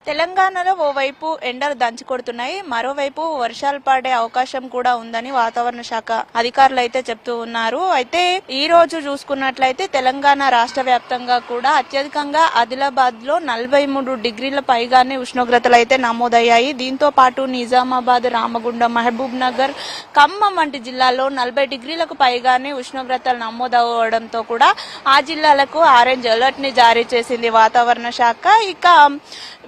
తెలంగాణలో ఓవైపు ఎండలు దంచి కొడుతున్నాయి, మరోవైపు వర్షాలు పడే అవకాశం కూడా ఉందని వాతావరణ శాఖ అధికారులు అయితే చెప్తూ ఉన్నారు. అయితే ఈ రోజు చూసుకున్నట్లయితే తెలంగాణ రాష్ట్ర వ్యాప్తంగా కూడా అత్యధికంగా ఆదిలాబాద్ లో 43 డిగ్రీల పైగానే ఉష్ణోగ్రతలు అయితే నమోదయ్యాయి. దీంతో పాటు నిజామాబాద్, రామగుండం, మహబూబ్ నగర్, ఖమ్మం వంటి జిల్లాల్లో 40 డిగ్రీలకు పైగానే ఉష్ణోగ్రతలు నమోదవడంతో కూడా ఆ జిల్లాలకు ఆరెంజ్ అలర్ట్ ని జారీ చేసింది వాతావరణ శాఖ. ఇక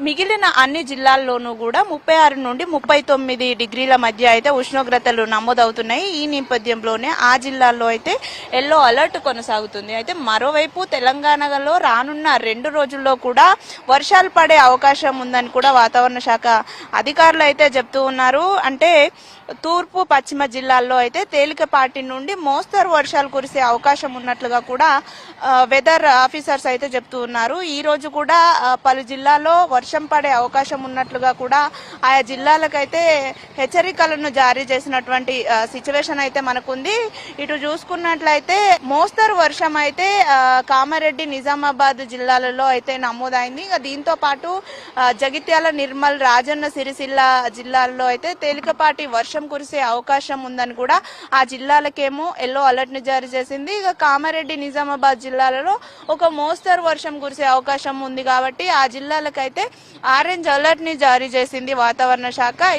మిగిలిన అన్ని జిల్లాల్లోనూ కూడా 36 నుండి 39 డిగ్రీల మధ్య అయితే ఉష్ణోగ్రతలు నమోదవుతున్నాయి. ఈ నేపథ్యంలోనే ఆ జిల్లాల్లో అయితే ఎల్లో అలర్ట్ కొనసాగుతుంది. అయితే మరోవైపు తెలంగాణలో రానున్న 2 రోజుల్లో కూడా వర్షాలు పడే అవకాశం ఉందని కూడా వాతావరణ శాఖ అధికారులు అయితే చెప్తూ ఉన్నారు. అంటే తూర్పు పశ్చిమ జిల్లాల్లో అయితే తేలికపాటి నుండి మోస్తరు వర్షాలు కురిసే అవకాశం ఉన్నట్లుగా కూడా వెదర్ ఆఫీసర్స్ అయితే చెప్తూ ఉన్నారు. ఈ రోజు కూడా పలు జిల్లాల్లో వర్షం పడే అవకాశం ఉన్నట్లుగా కూడా ఆయా జిల్లాలకైతే హెచ్చరికలను జారీ చేసినటువంటి సిచ్యువేషన్ అయితే మనకుంది. ఇటు చూసుకున్నట్లయితే మోస్తరు వర్షం అయితే కామారెడ్డి, నిజామాబాద్ జిల్లాలలో అయితే నమోదైంది. ఇక దీంతో పాటు జగిత్యాల, నిర్మల్, రాజన్న సిరిసిల్ల జిల్లాల్లో అయితే తేలికపాటి వర్షం కురిసే అవకాశం ఉందని కూడా ఆ జిల్లాలకేమో ఎల్లో అలర్ట్ ని జారీ చేసింది. ఇక కామారెడ్డి, నిజామాబాద్ జిల్లాలలో ఒక మోస్తరు వర్షం కురిసే అవకాశం ఉంది కాబట్టి ఆ జిల్లాలకైతే ఆరెంజ్ అలర్ట్ ని జారీ చేసింది వాతావరణ శాఖ.